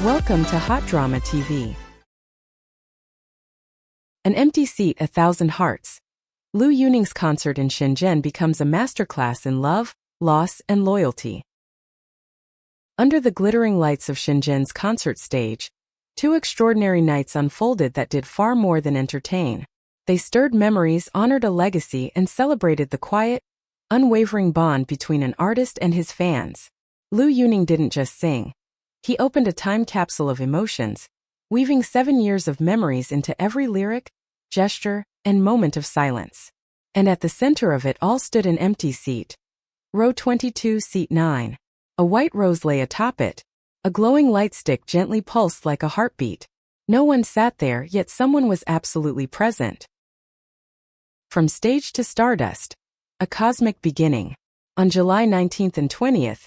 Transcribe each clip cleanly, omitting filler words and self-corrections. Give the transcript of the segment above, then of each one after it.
Welcome to Hot Drama TV. An empty seat, a thousand hearts. Liu Yuning's concert in Shenzhen becomes a masterclass in love, loss, and loyalty. Under the glittering lights of Shenzhen's concert stage, two extraordinary nights unfolded that did far more than entertain. They stirred memories, honored a legacy, and celebrated the quiet, unwavering bond between an artist and his fans. Liu Yuning didn't just sing. He opened a time capsule of emotions, weaving 7 years of memories into every lyric, gesture, and moment of silence. And at the center of it all stood an empty seat. Row 22, seat 9. A white rose lay atop it. A glowing lightstick gently pulsed like a heartbeat. No one sat there, yet someone was absolutely present. From stage to stardust. A cosmic beginning. On July 19th and 20th,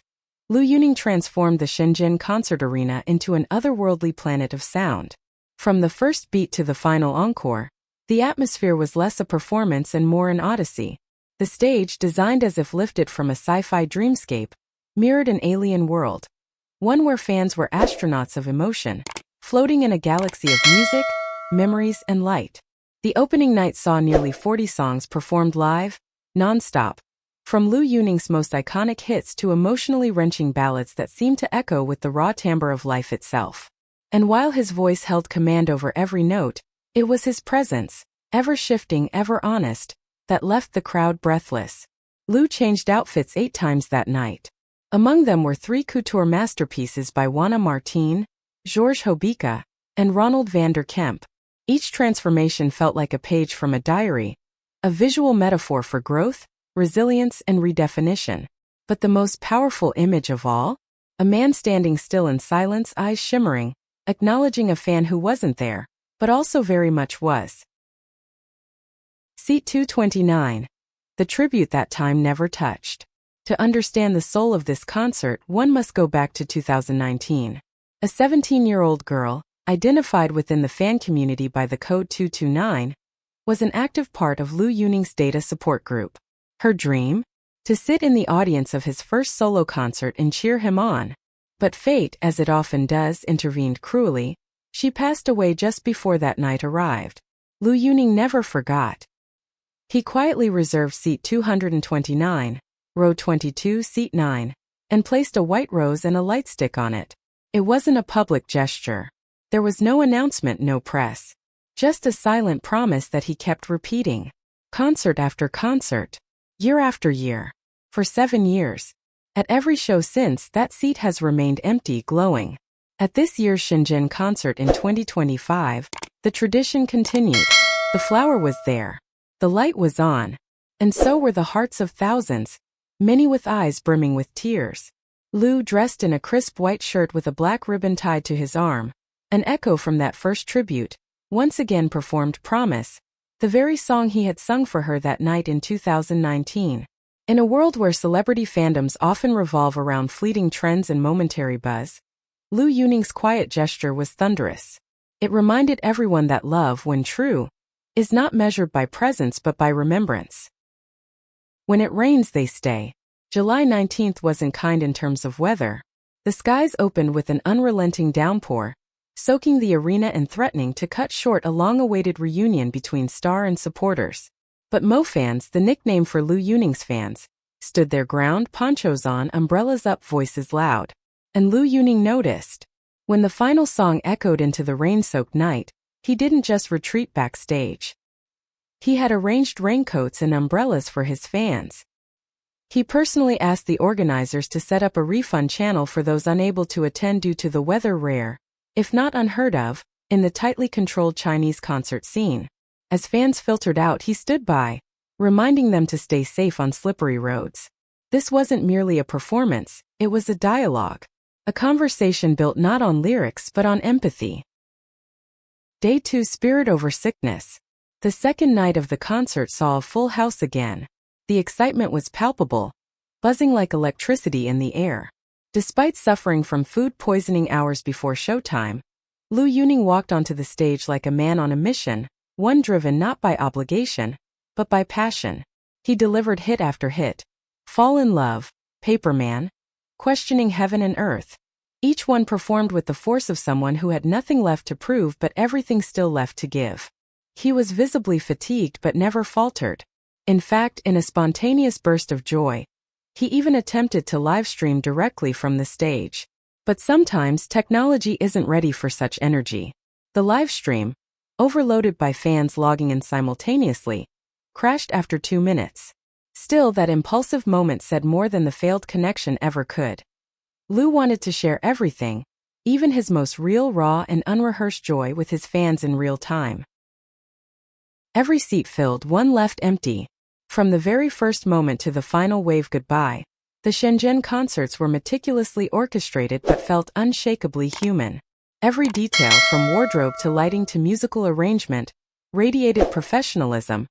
Liu Yuning transformed the Shenzhen concert arena into an otherworldly planet of sound. From the first beat to the final encore, the atmosphere was less a performance and more an odyssey. The stage, designed as if lifted from a sci-fi dreamscape, mirrored an alien world. One where fans were astronauts of emotion, floating in a galaxy of music, memories, and light. The opening night saw nearly 40 songs performed live, non-stop. From Liu Yuning's most iconic hits to emotionally wrenching ballads that seemed to echo with the raw timbre of life itself. And while his voice held command over every note, it was his presence, ever shifting, ever honest, that left the crowd breathless. Liu changed outfits 8 times that night. Among them were 3 couture masterpieces by Juana Martín, Georges Hobeika, and Ronald van der Kemp. Each transformation felt like a page from a diary, a visual metaphor for growth, resilience, and redefinition. But the most powerful image of all? A man standing still in silence, eyes shimmering, acknowledging a fan who wasn't there, but also very much was. Seat 229. The tribute that time never touched. To understand the soul of this concert, one must go back to 2019. A 17-year-old girl, identified within the fan community by the code 229, was an active part of Liu Yuning's data support group. Her dream? To sit in the audience of his first solo concert and cheer him on. But fate, as it often does, intervened cruelly. She passed away just before that night arrived. Liu Yuning never forgot. He quietly reserved seat 229, row 22, seat 9, and placed a white rose and a lightstick on it. It wasn't a public gesture. There was no announcement, no press. Just a silent promise that he kept repeating. Concert after concert. Year after year. For 7 years. At every show since, that seat has remained empty, glowing. At this year's Shenzhen concert in 2025, the tradition continued. The flower was there. The light was on. And so were the hearts of thousands, many with eyes brimming with tears. Liu, dressed in a crisp white shirt with a black ribbon tied to his arm, an echo from that first tribute, once again performed Promise, the very song he had sung for her that night in 2019. In a world where celebrity fandoms often revolve around fleeting trends and momentary buzz, Liu Yuning's quiet gesture was thunderous. It reminded everyone that love, when true, is not measured by presence but by remembrance. When it rains, they stay. July 19th wasn't kind in terms of weather. The skies opened with an unrelenting downpour, soaking the arena and threatening to cut short a long-awaited reunion between star and supporters. But Mo fans, the nickname for Liu Yuning's fans, stood their ground, ponchos on, umbrellas up, voices loud. And Liu Yuning noticed. When the final song echoed into the rain-soaked night, he didn't just retreat backstage. He had arranged raincoats and umbrellas for his fans. He personally asked the organizers to set up a refund channel for those unable to attend due to the weather, rare, if not unheard of, in the tightly controlled Chinese concert scene. As fans filtered out, he stood by, reminding them to stay safe on slippery roads. This wasn't merely a performance, it was a dialogue. A conversation built not on lyrics but on empathy. Day 2, Spirit over Sickness. The second night of the concert saw a full house again. The excitement was palpable, buzzing like electricity in the air. Despite suffering from food poisoning hours before showtime, Liu Yuning walked onto the stage like a man on a mission, one driven not by obligation, but by passion. He delivered hit after hit. Fall in Love, Paperman, Questioning Heaven and Earth. Each one performed with the force of someone who had nothing left to prove but everything still left to give. He was visibly fatigued but never faltered. In fact, in a spontaneous burst of joy, he even attempted to livestream directly from the stage. But sometimes technology isn't ready for such energy. The livestream, overloaded by fans logging in simultaneously, crashed after 2 minutes. Still, that impulsive moment said more than the failed connection ever could. Liu wanted to share everything, even his most real, raw, and unrehearsed joy with his fans in real time. Every seat filled, one left empty. From the very first moment to the final wave goodbye, the Shenzhen concerts were meticulously orchestrated but felt unshakably human. Every detail, from wardrobe to lighting to musical arrangement, radiated professionalism,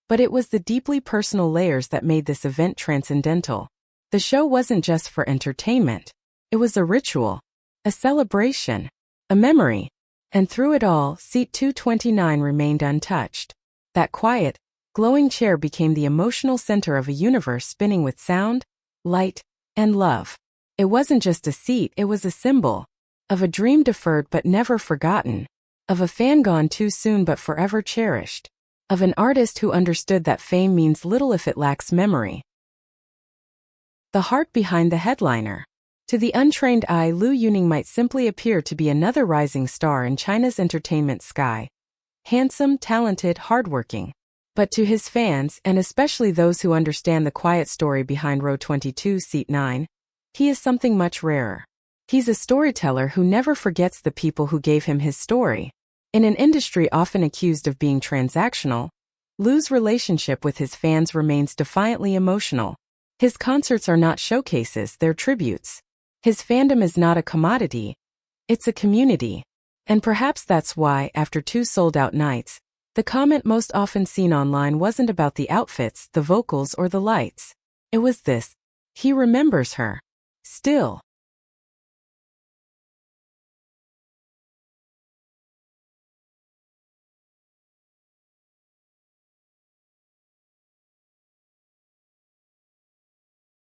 but it was the deeply personal layers that made this event transcendental. The show wasn't just for entertainment. It was a ritual, a celebration, a memory. And through it all, seat 229 remained untouched. That quiet, glowing chair became the emotional center of a universe spinning with sound, light, and love. It wasn't just a seat, it was a symbol of a dream deferred but never forgotten, of a fan gone too soon but forever cherished, of an artist who understood that fame means little if it lacks memory. The heart behind the headliner. To the untrained eye, Liu Yuning might simply appear to be another rising star in China's entertainment sky. Handsome, talented, hardworking. But to his fans, and especially those who understand the quiet story behind row 22, seat 9, he is something much rarer. He's a storyteller who never forgets the people who gave him his story. In an industry often accused of being transactional, Liu's relationship with his fans remains defiantly emotional. His concerts are not showcases, they're tributes. His fandom is not a commodity, it's a community. And perhaps that's why, after 2 sold-out nights, the comment most often seen online wasn't about the outfits, the vocals, or the lights. It was this: he remembers her. Still.